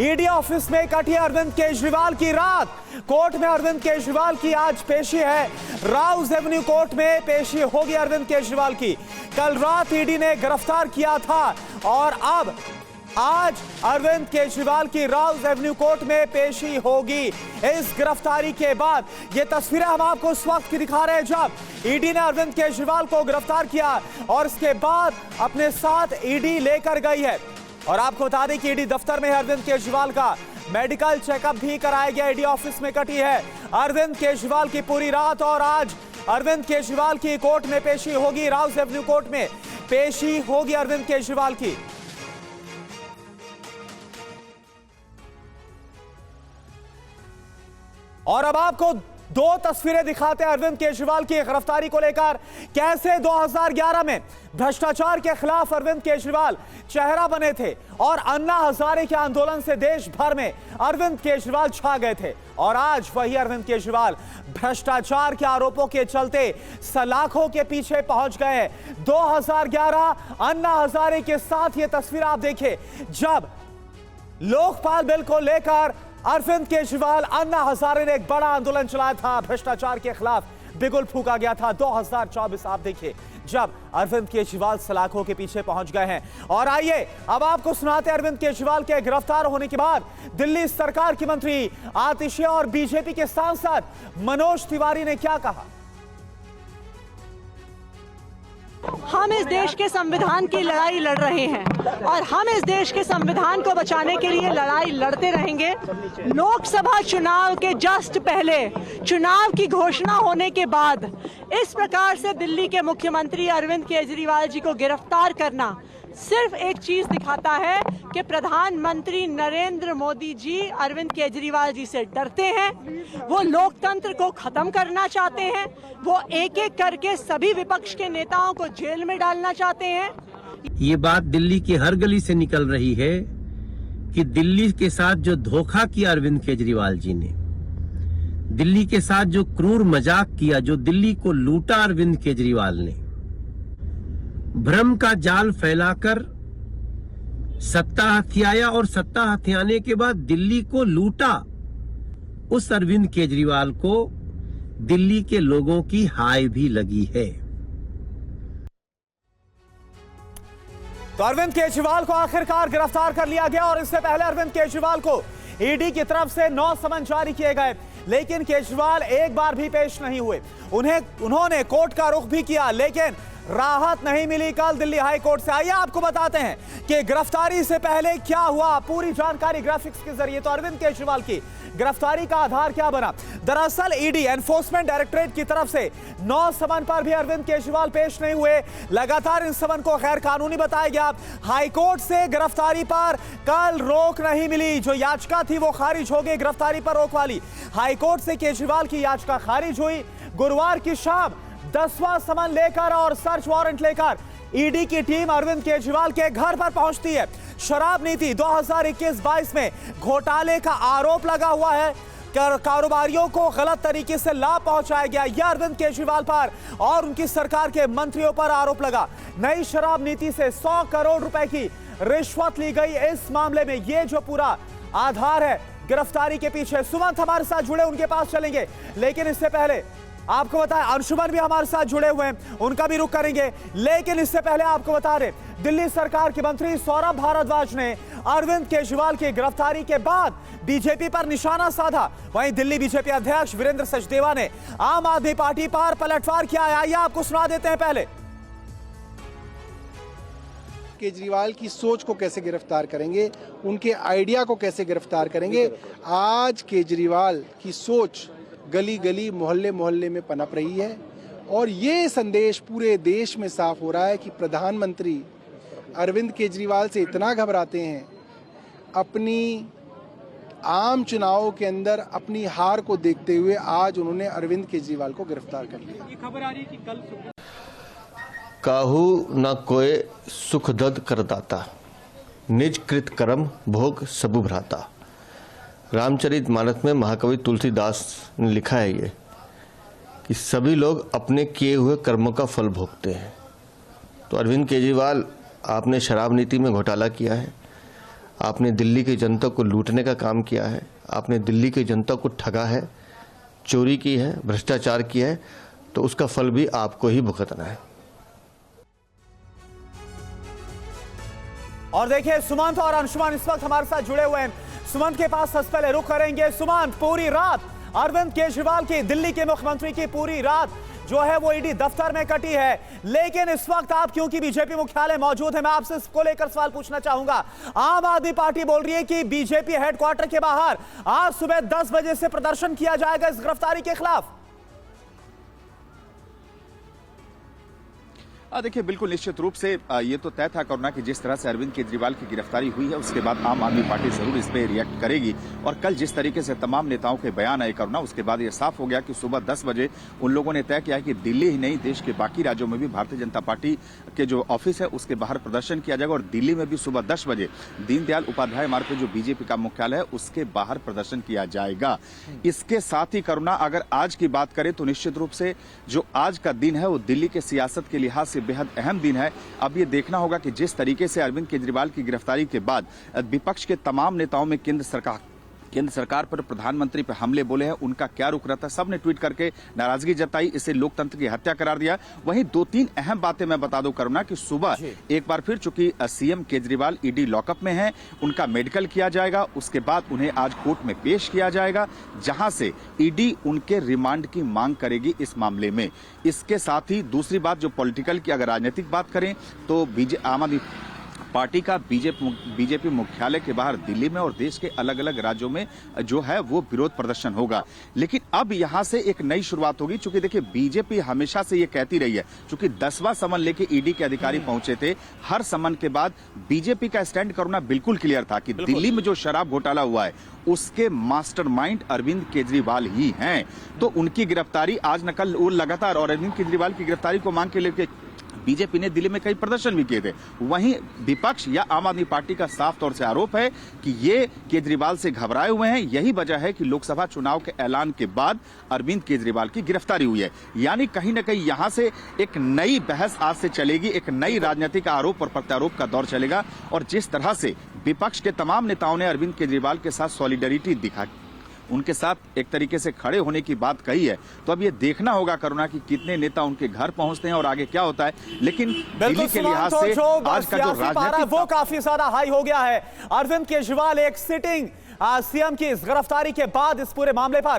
ED office में कटी अरविंद केजरीवाल की रात। कोर्ट में अरविंद केजरीवाल की आज पेशी है। राउज एवेन्यू कोर्ट में पेशी होगी अरविंद केजरीवाल की। कल रात ईडी ने गिरफ्तार किया था और अब आज अरविंद केजरीवाल की राउज एवेन्यू कोर्ट में पेशी होगी। इस गिरफ्तारी के बाद ये तस्वीरें हम आपको उस वक्त की दिखा रहे हैं जब ईडी ने अरविंद केजरीवाल को गिरफ्तार किया और इसके बाद अपने साथ ईडी लेकर गई है। और आपको बता दें कि ईडी दफ्तर में अरविंद केजरीवाल का मेडिकल चेकअप भी कराया गया। ईडी ऑफिस में कटी है अरविंद केजरीवाल की पूरी रात और आज अरविंद केजरीवाल की कोर्ट में पेशी होगी। राउज एवेन्यू कोर्ट में पेशी होगी अरविंद केजरीवाल की। और अब आपको दो तस्वीरें दिखाते हैं अरविंद केजरीवाल की गिरफ्तारी को लेकर। कैसे 2011 में भ्रष्टाचार के खिलाफ अरविंद केजरीवाल चेहरा बने थे और अन्ना हजारे के आंदोलन से देश भर में अरविंद केजरीवाल छा गए थे और आज वही अरविंद केजरीवाल भ्रष्टाचार के आरोपों के चलते सलाखों के पीछे पहुंच गए। 2011 अन्ना हजारे के साथ ये तस्वीर आप देखिए जब लोकपाल बिल को लेकर अरविंद केजरीवाल अन्ना हजारे ने एक बड़ा आंदोलन चलाया था। भ्रष्टाचार के खिलाफ बिगुल फूका गया था। 2024 आप देखिए जब अरविंद केजरीवाल सलाखों के पीछे पहुंच गए हैं। और आइए अब आपको सुनाते हैं अरविंद केजरीवाल के गिरफ्तार होने के बाद दिल्ली सरकार की मंत्री आतिशिया और बीजेपी के सांसद मनोज तिवारी ने क्या कहा। हम इस देश के संविधान की लड़ाई लड़ रहे हैं और हम इस देश के संविधान को बचाने के लिए लड़ाई लड़ते रहेंगे। लोकसभा चुनाव के जस्ट पहले चुनाव की घोषणा होने के बाद इस प्रकार से दिल्ली के मुख्यमंत्री अरविंद केजरीवाल जी को गिरफ्तार करना सिर्फ एक चीज दिखाता है कि प्रधानमंत्री नरेंद्र मोदी जी अरविंद केजरीवाल जी से डरते हैं। वो लोकतंत्र को खत्म करना चाहते हैं। वो एक एक करके सभी विपक्ष के नेताओं को जेल में डालना चाहते हैं। ये बात दिल्ली की हर गली से निकल रही है कि दिल्ली के साथ जो धोखा किया अरविंद केजरीवाल जी ने, दिल्ली के साथ जो क्रूर मजाक किया, जो दिल्ली को लूटा अरविंद केजरीवाल ने, भ्रम का जाल फैलाकर सत्ता हथियाया और सत्ता हथियाने के बाद दिल्ली को लूटा। उस अरविंद केजरीवाल को दिल्ली के लोगों की हाय भी लगी है। तो अरविंद केजरीवाल को आखिरकार गिरफ्तार कर लिया गया और इससे पहले अरविंद केजरीवाल को ईडी की तरफ से 9 समन जारी किए गए, लेकिन केजरीवाल एक बार भी पेश नहीं हुए। उन्होंने कोर्ट का रुख भी किया लेकिन राहत नहीं मिली कल दिल्ली हाई कोर्ट से। आइए आपको बताते हैं कि गिरफ्तारी से पहले क्या हुआ, पूरी जानकारी ग्राफिक्स के जरिए। तो अरविंद केजरीवाल की गिरफ्तारी का आधार क्या बना। दरअसल ईडी एनफोर्समेंट डायरेक्टरेट की तरफ से 9 समन पर भी अरविंद केजरीवाल पेश नहीं हुए। लगातार इन समन को गैर कानूनी बताया गया। हाईकोर्ट से गिरफ्तारी पर कल रोक नहीं मिली। जो याचिका थी वो खारिज हो गई, गिरफ्तारी पर रोक वाली। हाईकोर्ट से केजरीवाल की याचिका खारिज हुई। गुरुवार की शाम 10वां समन लेकर और सर्च वारंट लेकर ईडी की टीम अरविंद केजरीवाल के घर पर पहुंचती है। शराब नीति 2021-22 में घोटाले का आरोप लगा हुआ है। कारोबारियों को गलत तरीके से लाभ पहुंचाया गया, यह अरविंद केजरीवाल पर और उनकी सरकार के मंत्रियों पर आरोप लगा। नई शराब नीति से 100 करोड़ रुपए की रिश्वत ली गई। इस मामले में यह जो पूरा आधार है गिरफ्तारी के पीछे। सुमंत हमारे साथ जुड़े, उनके पास चलेंगे, लेकिन इससे पहले आपको बताएं अंशुमन भी हमारे साथ जुड़े हुए हैं, उनका भी रुख करेंगे। लेकिन इससे पहले आपको बता दें दिल्ली सरकार के मंत्री सौरभ भारद्वाज ने अरविंद केजरीवाल की गिरफ्तारी के बाद बीजेपी पर निशाना साधा। वहीं दिल्ली बीजेपी अध्यक्ष वीरेंद्र सचदेवा ने आम आदमी पार्टी पर पलटवार किया है। आइए आपको सुना देते हैं। पहले केजरीवाल की सोच को कैसे गिरफ्तार करेंगे, उनके आइडिया को कैसे गिरफ्तार करेंगे। आज केजरीवाल की सोच गली गली मोहल्ले मोहल्ले में पनप रही है और ये संदेश पूरे देश में साफ हो रहा है कि प्रधानमंत्री अरविंद केजरीवाल से इतना घबराते हैं। अपनी आम चुनावों के अंदर अपनी हार को देखते हुए आज उन्होंने अरविंद केजरीवाल को गिरफ्तार कर लिया। ये खबर आ रही है कि कल काहू न कोय सुखदद करदाता, निज कृत कर्म भोग सबु भ्राता। रामचरितमानस में महाकवि तुलसीदास ने लिखा है ये कि सभी लोग अपने किए हुए कर्मों का फल भोगते हैं। तो अरविंद केजरीवाल, आपने शराब नीति में घोटाला किया है, आपने दिल्ली की जनता को लूटने का काम किया है, आपने दिल्ली की जनता को ठगा है, चोरी की है, भ्रष्टाचार किया है, तो उसका फल भी आपको ही भुगतना है। और देखिए सुमंत और अंशुमान इस वक्त हमारे साथ जुड़े हुए हैं। सुमंत के पास सबसे पहले रुख करेंगे। सुमंत, पूरी रात अरविंद केजरीवाल की, दिल्ली के मुख्यमंत्री की पूरी रात जो है वो ईडी दफ्तर में कटी है, लेकिन इस वक्त आप क्योंकि बीजेपी मुख्यालय मौजूद है, मैं आपसे इसको लेकर सवाल पूछना चाहूंगा। आम आदमी पार्टी बोल रही है कि बीजेपी हेडक्वार्टर के बाहर आज सुबह 10 बजे से प्रदर्शन किया जाएगा इस गिरफ्तारी के खिलाफ। देखिए, बिल्कुल निश्चित रूप से ये तो तय था करुणा कि जिस तरह से अरविंद केजरीवाल की गिरफ्तारी हुई है उसके बाद आम आदमी पार्टी जरूर इस पे रिएक्ट करेगी। और कल जिस तरीके से तमाम नेताओं के बयान आए करुणा, उसके बाद ये साफ हो गया कि सुबह 10 बजे उन लोगों ने तय किया है कि दिल्ली ही नहीं देश के बाकी राज्यों में भी भारतीय जनता पार्टी के जो ऑफिस है उसके बाहर प्रदर्शन किया जाएगा। और दिल्ली में भी सुबह 10 बजे दीनदयाल उपाध्याय मार्ग पर जो बीजेपी का मुख्यालय है उसके बाहर प्रदर्शन किया जाएगा। इसके साथ ही करुणा, अगर आज की बात करें तो निश्चित रूप से जो आज का दिन है वो दिल्ली के सियासत के लिहाज से बेहद अहम दिन है। अब ये देखना होगा कि जिस तरीके से अरविंद केजरीवाल की गिरफ्तारी के बाद विपक्ष के तमाम नेताओं में केंद्र सरकार पर, प्रधानमंत्री पर हमले बोले हैं, उनका क्या रुख रहता है। सबने ट्वीट करके नाराजगी जताई, इसे लोकतंत्र की हत्या करार दिया। वहीं 2-3 अहम बातें मैं बता दूं करुणा कि सुबह एक बार फिर चूंकि सीएम केजरीवाल ईडी लॉकअप में हैं, उनका मेडिकल किया जाएगा, उसके बाद उन्हें आज कोर्ट में पेश किया जाएगा, जहां से ईडी उनके रिमांड की मांग करेगी इस मामले में। इसके साथ ही दूसरी बात जो पॉलिटिकल की, अगर राजनीतिक बात करें तो आम आदमी पार्टी का बीजेपी मुख्यालय के बाहर दिल्ली में और देश के अलग अलग राज्यों में जो है वो विरोध प्रदर्शन होगा। लेकिन अब यहां से एक नई शुरुआत होगी, क्योंकि देखिए बीजेपी हमेशा से ये कहती रही है, क्योंकि 10वां समन लेके ईडी के अधिकारी पहुंचे थे, हर समन के बाद बीजेपी का स्टैंड करना बिल्कुल क्लियर था कि दिल्ली में जो शराब घोटाला हुआ है उसके मास्टरमाइंड अरविंद केजरीवाल ही हैं। तो उनकी गिरफ्तारी आज न कल लगातार, और अरविंद केजरीवाल की गिरफ्तारी को मांग के लेकर बीजेपी ने दिल्ली में कई प्रदर्शन भी किए थे। वहीं विपक्ष या आम आदमी पार्टी का साफ तौर से आरोप है कि ये केजरीवाल से घबराए हुए हैं। यही वजह है कि लोकसभा चुनाव के ऐलान के बाद अरविंद केजरीवाल की गिरफ्तारी हुई है। यानी कहीं ना कहीं यहां से एक नई बहस आज से चलेगी, एक नई राजनीतिक आरोप और प्रत्यारोप का दौर चलेगा। और जिस तरह से विपक्ष के तमाम नेताओं ने अरविंद केजरीवाल के साथ सॉलिडरिटी दिखा, उनके साथ एक तरीके से खड़े होने की बात कही है, तो अब ये देखना होगा करुणा कि कितने नेता उनके घर पहुंचते हैं और आगे क्या होता है। लेकिन दिल्ली के लिहाज से आज का जो राजनीतिक वो काफी ज्यादा हाई हो गया है। अरविंद केजरीवाल एक सिटिंग सीएम की इस गिरफ्तारी के बाद इस पूरे मामले पर